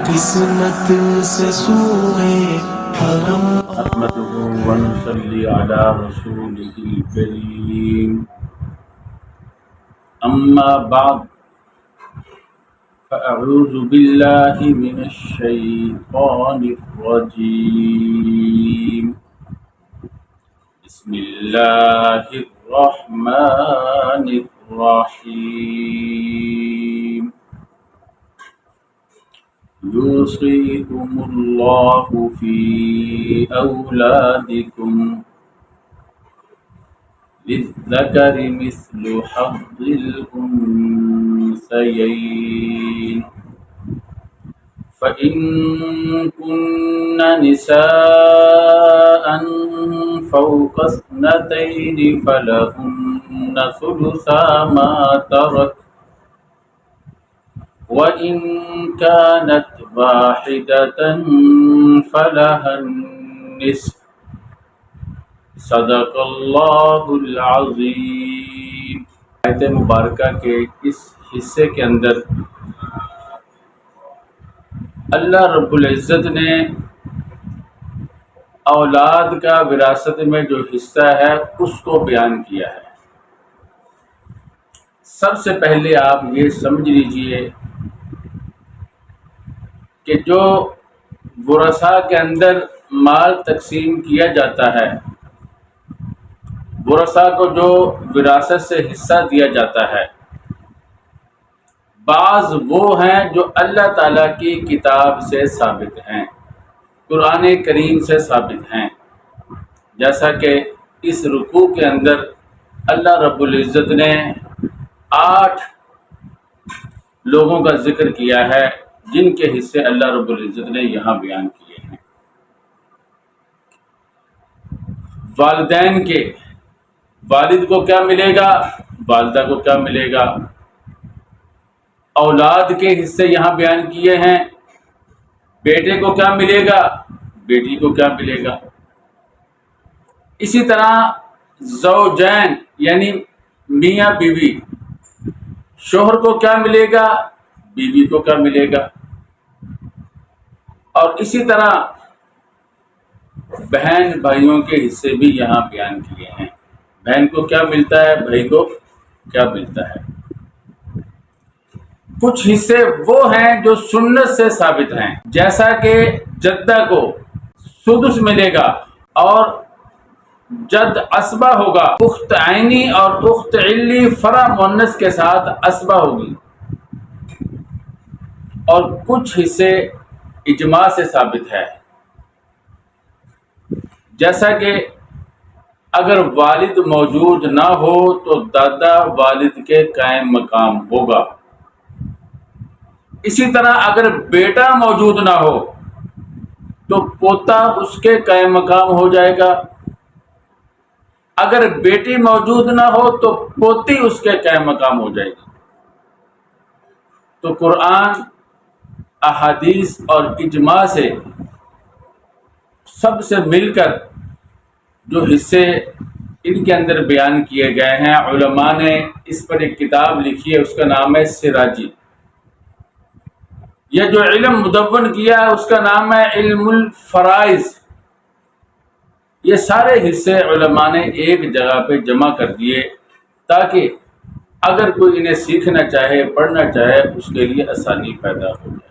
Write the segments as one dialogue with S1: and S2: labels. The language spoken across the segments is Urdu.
S1: قسمت سے سوئے حرم
S2: نحمده ونصلي على رسوله الكريم أما بعد فأعوذ بالله من الشيطان الرجيم بسم الله الرحمن الرحيم يوصيكم الله في أولادكم للذكر مثل حظ الأنثيين فإن كن نساء فوق اثنتين فلهن ثلثا ما ترك وإن كانت واحدة فلها النصف صدق اللہ العظیم۔ آیت مبارکہ کے اس حصے کے اندر اللہ رب العزت نے اولاد کا وراثت میں جو حصہ ہے اس کو بیان کیا ہے۔ سب سے پہلے آپ یہ سمجھ لیجئے کہ جو ورثاء کے اندر مال تقسیم کیا جاتا ہے، ورثاء کو جو وراثت سے حصہ دیا جاتا ہے، بعض وہ ہیں جو اللہ تعالیٰ کی کتاب سے ثابت ہیں، قرآن کریم سے ثابت ہیں، جیسا کہ اس رکوع کے اندر اللہ رب العزت نے 8 لوگوں کا ذکر کیا ہے جن کے حصے اللہ رب العزت نے یہاں بیان کیے ہیں۔ والدین کے، والد کو کیا ملے گا، والدہ کو کیا ملے گا، اولاد کے حصے یہاں بیان کیے ہیں، بیٹے کو کیا ملے گا، بیٹی کو کیا ملے گا۔ اسی طرح زوجین یعنی میاں بیوی، شوہر کو کیا ملے گا، بیوی کو کیا ملے گا، اور اسی طرح بہن بھائیوں کے حصے بھی یہاں بیان کیے ہیں، بہن کو کیا ملتا ہے، بھائی کو کیا ملتا ہے۔ کچھ حصے وہ ہیں جو سنت سے ثابت ہیں، جیسا کہ جدہ کو سدس ملے گا اور جد اسبہ ہوگا، اخت عینی اور اخت علی فرع مؤنث کے ساتھ اسبہ ہوگی، اور کچھ حصے اجماع سے ثابت ہے، جیسا کہ اگر والد موجود نہ ہو تو دادا والد کے قائم مقام ہوگا۔ اسی طرح اگر بیٹا موجود نہ ہو تو پوتا اس کے قائم مقام ہو جائے گا، اگر بیٹی موجود نہ ہو تو پوتی اس کے قائم مقام ہو جائے گی۔ تو قرآن، احادیث اور اجماع سے سب سے مل کر جو حصے ان کے اندر بیان کیے گئے ہیں، علماء نے اس پر ایک کتاب لکھی ہے، اس کا نام ہے سراجی۔ یہ جو علم مدون کیا ہے اس کا نام ہے علم الفرائض۔ یہ سارے حصے علماء نے ایک جگہ پہ جمع کر دیے تاکہ اگر کوئی انہیں سیکھنا چاہے، پڑھنا چاہے، اس کے لیے آسانی پیدا ہو جائے۔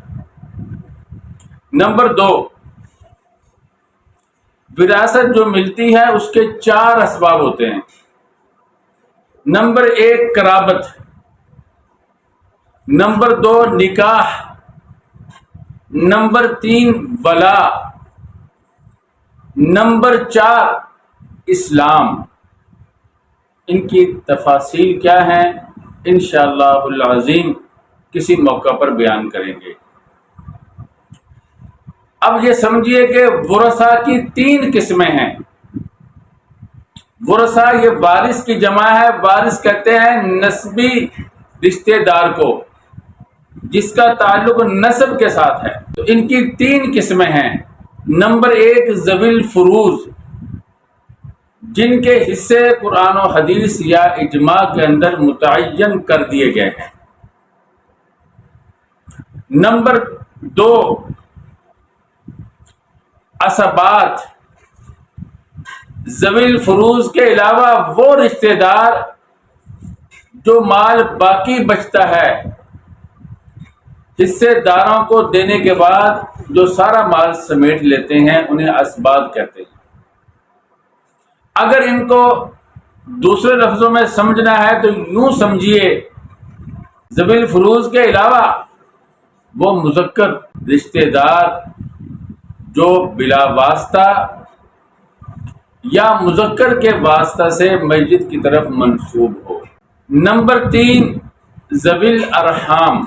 S2: نمبر 2، وراثت جو ملتی ہے اس کے 4 اسباب ہوتے ہیں۔ نمبر 1 قرابت، نمبر 2 نکاح، نمبر 3 ولا، نمبر 4 اسلام۔ ان کی تفاصیل کیا ہیں انشاءاللہ العظیم کسی موقع پر بیان کریں گے۔ اب یہ سمجھیے کہ ورثاء کی 3 قسمیں ہیں۔ ورثاء یہ وارث کی جمع ہے، وارث کہتے ہیں نسبی رشتہ دار کو جس کا تعلق نسب کے ساتھ ہے۔ تو ان کی 3 قسمیں ہیں۔ نمبر 1 ذوی الفروض، جن کے حصے قرآن و حدیث یا اجماع کے اندر متعین کر دیے گئے ہیں۔ نمبر دو اسبات ذویل فروز کے علاوہ وہ رشتہ دار جو مال باقی بچتا ہے حصے داروں کو دینے کے بعد جو سارا مال سمیٹ لیتے ہیں انہیں اسبات کہتے ہیں۔ اگر ان کو دوسرے لفظوں میں سمجھنا ہے تو یوں سمجھیے، ذویل فروز کے علاوہ وہ مذکر رشتہ دار جو بلا واسطہ یا مذکر کے واسطہ سے میت کی طرف منسوب ہو۔ نمبر 3، ذویل ارحام۔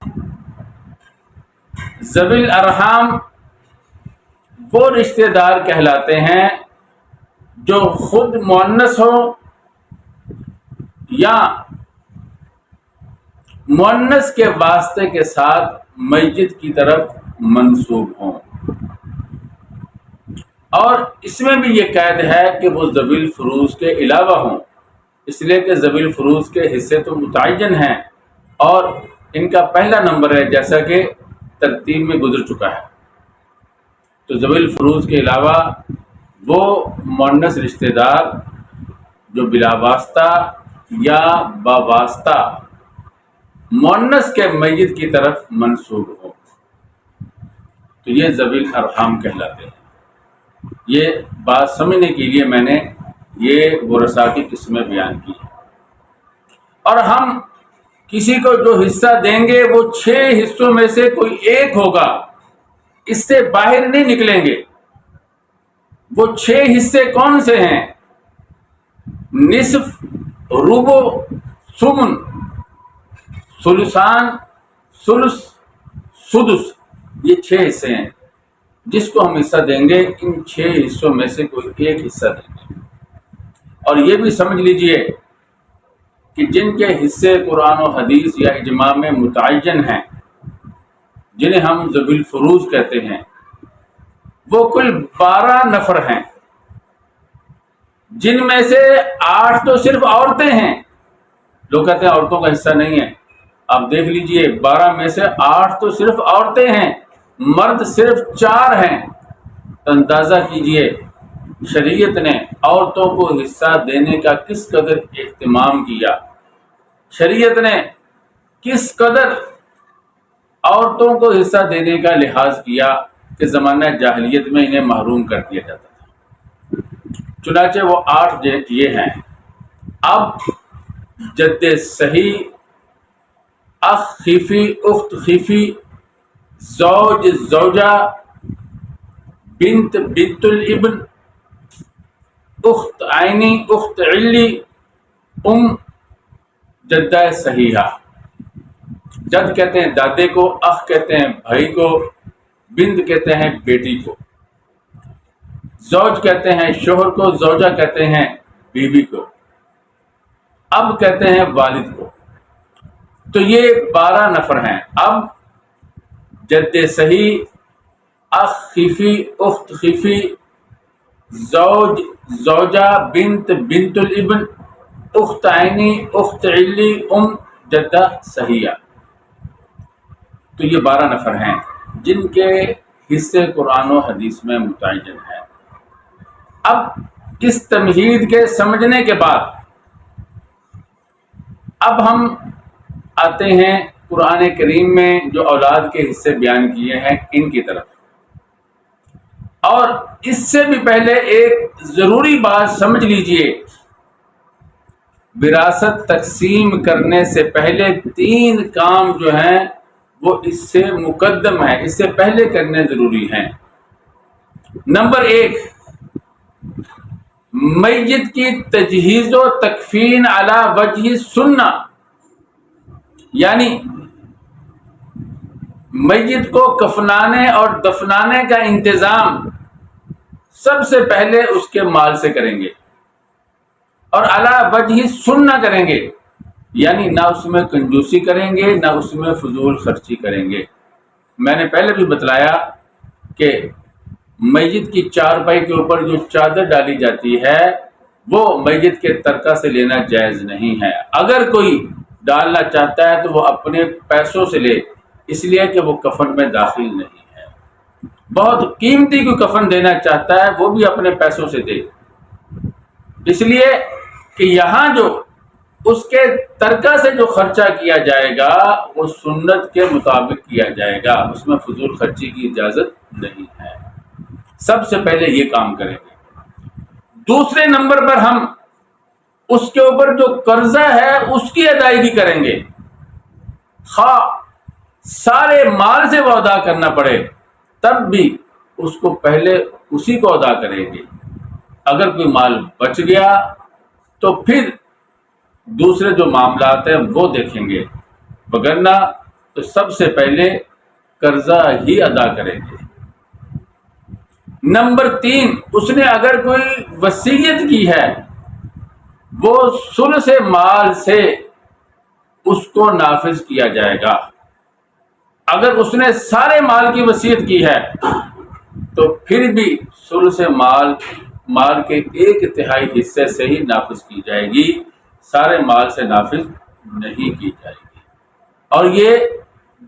S2: ذویل ارحام وہ رشتہ دار کہلاتے ہیں جو خود مؤنث ہو یا مؤنث کے واسطے کے ساتھ میت کی طرف منسوب ہوں، اور اس میں بھی یہ قید ہے کہ وہ ذویل فروز کے علاوہ ہوں، اس لیے کہ ذویل فروز کے حصے تو متعین ہیں اور ان کا پہلا نمبر ہے جیسا کہ ترتیب میں گزر چکا ہے۔ تو ذویل فروز کے علاوہ وہ مؤنث رشتہ دار جو بلا واسطہ یا باواسطہ مؤنث کے میت کی طرف منسوب ہو، تو یہ ذویل ارحام کہلاتے ہیں۔ یہ بات سمجھنے کے لیے میں نے یہ ورثاء کی قسمیں بیان کی ہیں۔ اور ہم کسی کو جو حصہ دیں گے وہ 6 حصوں میں سے کوئی ایک ہوگا، اس سے باہر نہیں نکلیں گے۔ وہ 6 حصے کون سے ہیں؟ نصف، ربع، ثمن، ثلثان، ثلث، سدس، یہ 6 حصے ہیں۔ جس کو ہم حصہ دیں گے ان 6 حصوں میں سے کوئی ایک حصہ دیں گے۔ اور یہ بھی سمجھ لیجئے کہ جن کے حصے قرآن و حدیث یا اجماع میں متعین ہیں، جنہیں ہم ذویل فروز کہتے ہیں، وہ کل 12 نفر ہیں، جن میں سے 8 تو صرف عورتیں ہیں۔ لوگ کہتے ہیں عورتوں کا حصہ نہیں ہے، آپ دیکھ لیجئے 12 میں سے 8 تو صرف عورتیں ہیں، مرد صرف 4 ہیں۔ تو اندازہ کیجئے شریعت نے عورتوں کو حصہ دینے کا کس قدر اہتمام کیا، شریعت نے کس قدر عورتوں کو حصہ دینے کا لحاظ کیا کہ زمانہ جاہلیت میں انہیں محروم کر دیا جاتا تھا۔ چنانچہ وہ 8 یہ ہیں۔ اب جد صحیح، اخ خیفی، اخت خیفی، زوج زوجہ، بنت بنت الابن، اخت عینی، اخت علی، جدہ صحیحہ۔ جد کہتے ہیں دادے کو، اخ کہتے ہیں بھائی کو، بنت کہتے ہیں بیٹی کو، زوج کہتے ہیں شوہر کو، زوجہ کہتے ہیں بیوی کو، اب کہتے ہیں والد کو۔ تو یہ 12 نفر ہیں۔ اب جد صحیح، اخ خیفی، اخت خیفی، زوج زوجہ، بنت بنت الابن، اخت عینی، اخت علی، جدہ صحیحہ۔ تو یہ 12 نفر ہیں جن کے حصے قرآن و حدیث میں متعین ہیں۔ اب اس تمہید کے سمجھنے کے بعد اب ہم آتے ہیں قرآن کریم میں جو اولاد کے حصے بیان کیے ہیں ان کی طرف۔ اور اس سے بھی پہلے ایک ضروری بات سمجھ لیجئے، وراثت تقسیم کرنے سے پہلے 3 کام جو ہیں وہ اس سے مقدم ہیں، اس سے پہلے کرنے ضروری ہیں۔ نمبر 1، میت کی تجہیز و تکفین علی وجہ سنہ، یعنی میت کو کفنانے اور دفنانے کا انتظام سب سے پہلے اس کے مال سے کریں گے، اور علی وجہ سنہ کریں گے، یعنی نہ اس میں کنجوسی کریں گے نہ اس میں فضول خرچی کریں گے۔ میں نے پہلے بھی بتلایا کہ میت کی چارپائی کے اوپر جو چادر ڈالی جاتی ہے وہ میت کے ترکہ سے لینا جائز نہیں ہے۔ اگر کوئی ڈالنا چاہتا ہے تو وہ اپنے پیسوں سے لے، اس لیے کہ وہ کفن میں داخل نہیں ہے۔ بہت قیمتی کوئی کفن دینا چاہتا ہے وہ بھی اپنے پیسوں سے دے، اس لیے کہ یہاں جو اس کے ترکہ سے جو خرچہ کیا جائے گا وہ سنت کے مطابق کیا جائے گا، اس میں فضول خرچی کی اجازت نہیں ہے۔ سب سے پہلے یہ کام کریں گے۔ دوسرے نمبر پر ہم اس کے اوپر جو قرضہ ہے اس کی ادائیگی کریں گے، خواہ سارے مال سے وہ ادا کرنا پڑے تب بھی اس کو پہلے اسی کو ادا کریں گے۔ اگر کوئی مال بچ گیا تو پھر دوسرے جو معاملات ہیں وہ دیکھیں گے، وگرنہ تو سب سے پہلے قرضہ ہی ادا کریں گے۔ نمبر 3، اس نے اگر کوئی وصیت کی ہے وہ ثلث مال سے اس کو نافذ کیا جائے گا۔ اگر اس نے سارے مال کی وصیت کی ہے تو پھر بھی ثلث مال کے 1/3 حصے سے ہی نافذ کی جائے گی، سارے مال سے نافذ نہیں کی جائے گی۔ اور یہ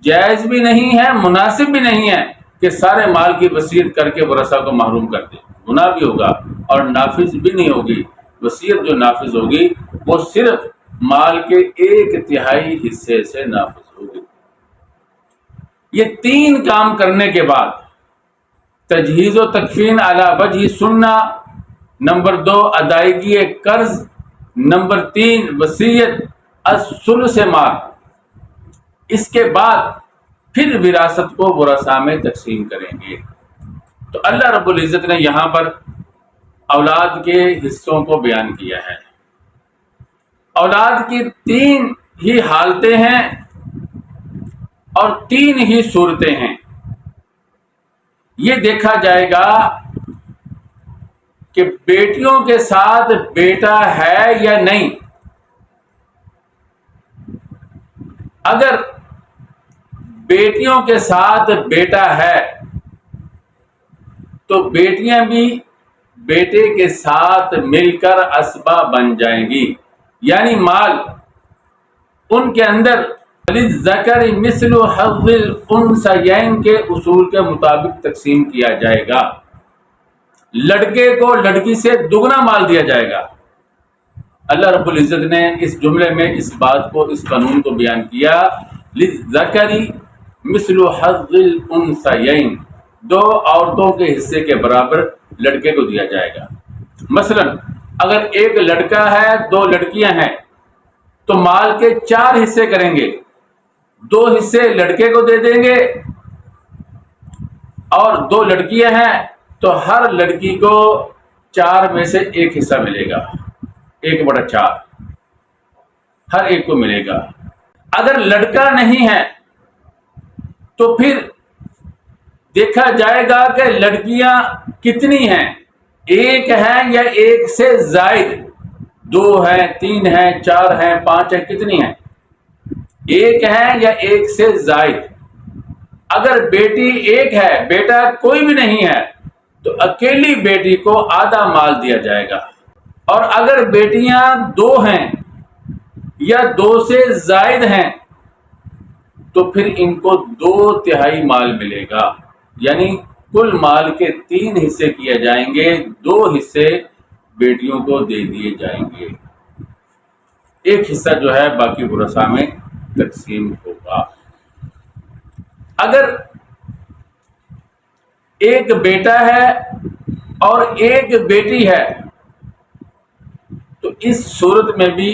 S2: جائز بھی نہیں ہے، مناسب بھی نہیں ہے کہ سارے مال کی وصیت کر کے ورثہ کو محروم کر دے، گناہ بھی ہوگا اور نافذ بھی نہیں ہوگی۔ وصیت جو نافذ ہوگی وہ صرف مال کے 1/3 حصے سے نافذ ہوگی۔ یہ 3 کام کرنے کے بعد تجہیز و تکفین علی وجہ سنہ، نمبر 2 ادائیگی قرض، نمبر 3 وصیت الثلث مال، اس کے بعد پھر وراثت کو ورثاء میں تقسیم کریں گے۔ تو اللہ رب العزت نے یہاں پر اولاد کے حصوں کو بیان کیا ہے۔ اولاد کی 3 ہی حالتیں ہیں اور 3 ہی صورتیں ہیں۔ یہ دیکھا جائے گا کہ بیٹیوں کے ساتھ بیٹا ہے یا نہیں۔ اگر بیٹیوں کے ساتھ بیٹا ہے تو بیٹیاں بھی بیٹے کے ساتھ مل کر اسبہ بن جائیں گی، یعنی مال ان کے اندر للذکر مثل حظ الانثیین کے اصول کے مطابق تقسیم کیا جائے گا۔ لڑکے کو لڑکی سے دگنا مال دیا جائے گا۔ اللہ رب العزت نے اس جملے میں اس بات کو، اس قانون کو بیان کیا، للذکر مثل حظ الانثیین، 2 عورتوں کے حصے کے برابر لڑکے کو دیا جائے گا۔ مثلا اگر ایک لڑکا ہے 2 لڑکیاں ہیں تو مال کے 4 حصے کریں گے، 2 حصے لڑکے کو دے دیں گے اور 2 لڑکیاں ہیں تو ہر لڑکی کو 4 میں سے 1 حصہ ملے گا، 1/4 ہر ایک کو ملے گا۔ اگر لڑکا نہیں ہے تو پھر دیکھا جائے گا کہ لڑکیاں کتنی ہیں، 1 ہے یا 1 سے زائد، 2 ہیں، 3 ہیں، 4 ہیں، 5 ہیں، کتنی ہیں، 1 ہے یا 1 سے زائد۔ اگر بیٹی 1 ہے، بیٹا کوئی بھی نہیں ہے تو اکیلی بیٹی کو آدھا مال دیا جائے گا، اور اگر بیٹیاں 2 ہیں یا 2 سے زائد ہیں تو پھر ان کو 2/3 مال ملے گا، یعنی کل مال کے 3 حصے کیے جائیں گے، 2 حصے بیٹیوں کو دے دیے جائیں گے، 1 حصہ جو ہے باقی ورثاء میں تقسیم ہوگا۔ اگر ایک بیٹا ہے اور ایک بیٹی ہے تو اس صورت میں بھی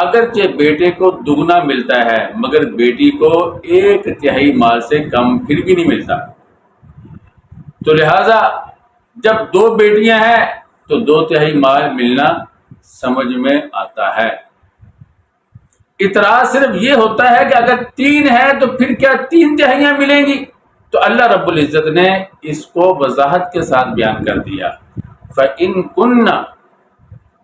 S2: اگرچہ بیٹے کو دگنا ملتا ہے مگر بیٹی کو 1/3 مال سے کم پھر بھی نہیں ملتا۔ تو لہذا جب 2 بیٹیاں ہیں تو 2/3 مال ملنا سمجھ میں آتا ہے۔ اعتراض صرف یہ ہوتا ہے کہ اگر 3 ہے تو پھر کیا 3/3 ملیں گی؟ تو اللہ رب العزت نے اس کو وضاحت کے ساتھ بیان کر دیا، فَإِن كُنَّ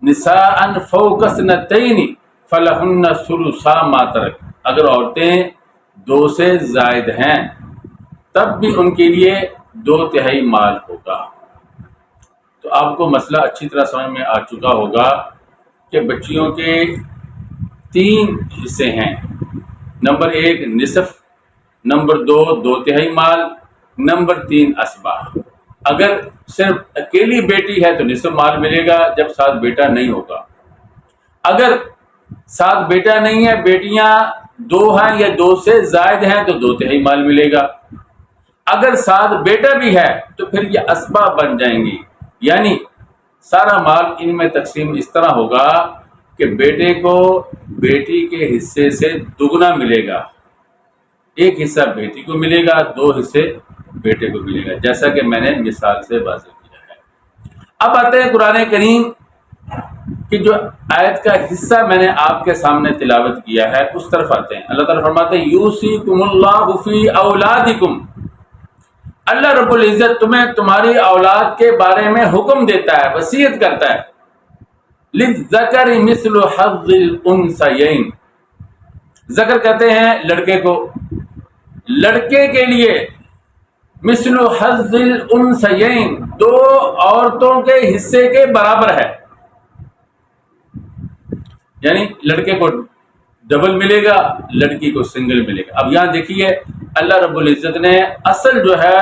S2: نِسَاءً فَوْقَ اثْنَتَيْنِ فَلَهُنَّ ثُلُثَا مَا تَرَكَ، اگر عورتیں 2 سے زائد ہیں تب بھی ان کے لیے 2/3 مال ہوگا۔ تو آپ کو مسئلہ اچھی طرح سمجھ میں آ چکا ہوگا کہ بچیوں کے 3 حصے ہیں، نمبر 1 نصف، نمبر 2 2/3 مال، نمبر 3 اسبا، اگر صرف اکیلی بیٹی ہے تو نصف مال ملے گا جب ساتھ بیٹا نہیں ہوگا، اگر ساتھ بیٹا نہیں ہے، بیٹیاں 2 ہیں یا 2 سے زائد ہیں تو 2/3 مال ملے گا، اگر ساتھ بیٹا بھی ہے تو پھر یہ اسبا بن جائیں گی، یعنی سارا مال ان میں تقسیم اس طرح ہوگا کہ بیٹے کو بیٹی کے حصے سے دگنا ملے گا، 1 حصہ بیٹی کو ملے گا، 2 حصے بیٹے کو ملے گا، جیسا کہ میں نے مثال سے واضح کیا ہے۔ اب آتے ہیں قرآن کریم کہ جو آیت کا حصہ میں نے آپ کے سامنے تلاوت کیا ہے اس طرف آتے ہیں۔ اللہ تعالیٰ فرماتے ہیں یوصیکم اللہ فی اولادکم، اللہ رب العزت تمہیں تمہاری اولاد کے بارے میں حکم دیتا ہے، وصیت کرتا ہے، للذکر مثل حظ الانثیین، ذکر کہتے ہیں لڑکے کو، لڑکے کے لیے مثل حظ الانثیین 2 عورتوں کے حصے کے برابر ہے، یعنی لڑکے کو ڈبل ملے گا، لڑکی کو سنگل ملے گا۔ اب یہاں دیکھیے اللہ رب العزت نے اصل جو ہے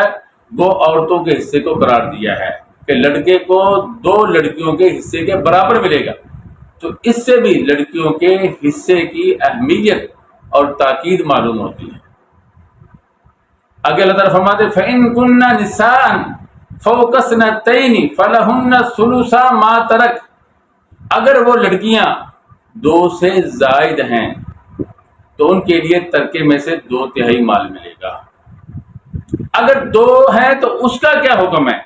S2: وہ عورتوں کے حصے کو قرار دیا ہے کہ لڑکے کو 2 لڑکیوں کے حصے کے برابر ملے گا، تو اس سے بھی لڑکیوں کے حصے کی اہمیت اور تاکید معلوم ہوتی ہے۔ آگے اللہ تعالیٰ فرماتے ہیں فَإِن كُنَّ نِسَاءً فَوْقَ اثْنَتَيْنِ فَلَهُنَّ ثُلُثَا مَا تَرَكَ، اگر وہ لڑکیاں 2 سے زائد ہیں تو ان کے لیے ترکے میں سے 2/3 مال ملے گا، اگر 2 ہیں تو اس کا کیا حکم ہے؟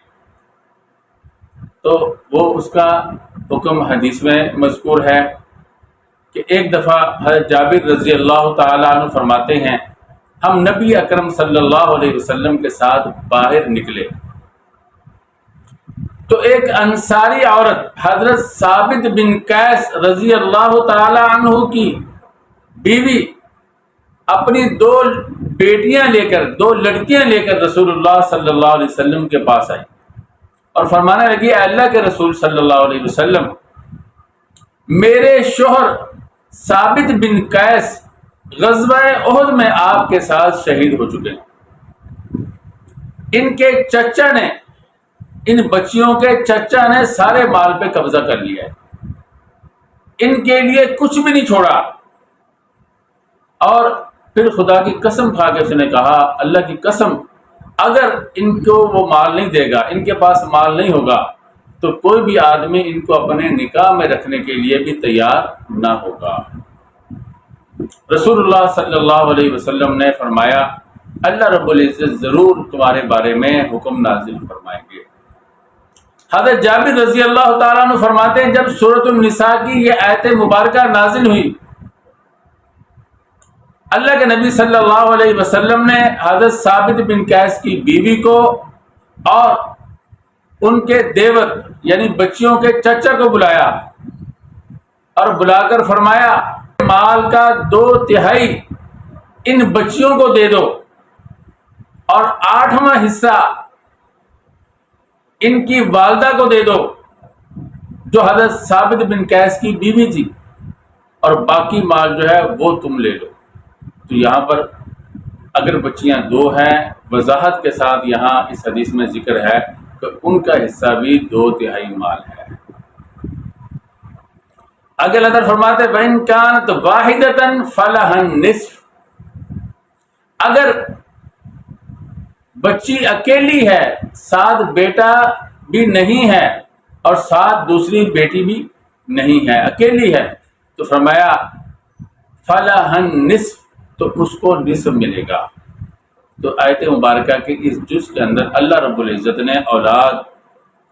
S2: تو وہ اس کا حکم حدیث میں مذکور ہے کہ ایک دفعہ حضرت جابر رضی اللہ تعالیٰ عنہ فرماتے ہیں ہم نبی اکرم صلی اللہ علیہ وسلم کے ساتھ باہر نکلے تو ایک انصاری عورت حضرت ثابت بن قیس رضی اللہ تعالی عنہ کی بیوی اپنی 2 بیٹیاں لے کر 2 لڑکیاں لے کر رسول اللہ صلی اللہ علیہ وسلم کے پاس آئی اور فرمانے لگی اے اللہ کے رسول صلی اللہ علیہ وسلم، میرے شوہر ثابت بن قیس غزوہ احد میں آپ کے ساتھ شہید ہو چکے ہیں، ان کے چچا نے، ان بچیوں کے چچا نے سارے مال پہ قبضہ کر لیا ہے، ان کے لیے کچھ بھی نہیں چھوڑا، اور پھر خدا کی قسم کھا کے اس نے کہا اللہ کی قسم اگر ان کو وہ مال نہیں دے گا، ان کے پاس مال نہیں ہوگا تو کوئی بھی آدمی ان کو اپنے نکاح میں رکھنے کے لیے بھی تیار نہ ہوگا۔ رسول اللہ صلی اللہ علیہ وسلم نے فرمایا اللہ رب العزت ضرور تمہارے بارے میں حکم نازل فرمائیں گے۔ حضرت جابر رضی اللہ تعالیٰ عنہ فرماتے ہیں جب سورۃ النساء کی یہ آیت مبارکہ نازل ہوئی، اللہ کے نبی صلی اللہ علیہ وسلم نے حضرت ثابت بن قیس کی بیوی کو اور ان کے دیور یعنی بچیوں کے چچا کو بلایا اور بلا کر فرمایا مال کا 2/3 ان بچیوں کو دے دو اور 8واں حصہ ان کی والدہ کو دے دو جو حضرت ثابت بن قیس کی بیوی تھی، اور باقی مال جو ہے وہ تم لے لو۔ تو یہاں پر اگر بچیاں 2 ہیں، وضاحت کے ساتھ یہاں اس حدیث میں ذکر ہے کہ ان کا حصہ بھی 2/3 مال ہے۔ آگے اللہ تعالیٰ فرماتے وَإِن كَانَتْ وَاحِدَةً فَلَهَا النِّصْفُ، اگر بچی اکیلی ہے، ساتھ بیٹا بھی نہیں ہے اور ساتھ دوسری بیٹی بھی نہیں ہے، اکیلی ہے، تو فرمایا فَلَهَا النِّصْفُ، تو اس کو نصف ملے گا۔ تو آیت مبارکہ کے اس جز کے اندر اللہ رب العزت نے اولاد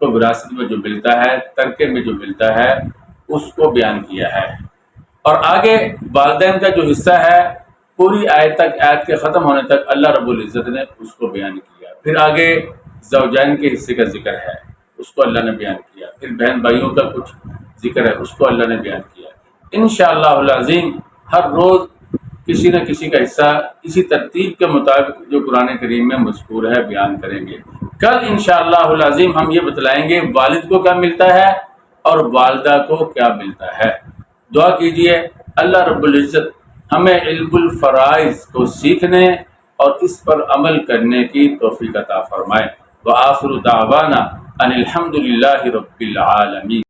S2: کو وراثت میں جو ملتا ہے، ترکے میں جو ملتا ہے، اس کو بیان کیا ہے، اور آگے والدین کا جو حصہ ہے پوری آیت تک، آیت کے ختم ہونے تک اللہ رب العزت نے اس کو بیان کیا۔ پھر آگے زوجین کے حصے کا ذکر ہے، اس کو اللہ نے بیان کیا، پھر بہن بھائیوں کا کچھ ذکر ہے، اس کو اللہ نے بیان کیا۔ انشاءاللہ العظیم ہر روز کسی نہ کسی کا حصہ اسی ترتیب کے مطابق جو قرآن کریم میں مذکور ہے بیان کریں گے۔ کل انشاءاللہ العظیم ہم یہ بتلائیں گے والد کو کیا ملتا ہے اور والدہ کو کیا ملتا ہے۔ دعا کیجئے اللہ رب العزت ہمیں علم الفرائض کو سیکھنے اور اس پر عمل کرنے کی توفیق عطا فرمائے۔ وآخر دعوانا ان الحمد للہ رب العالمین۔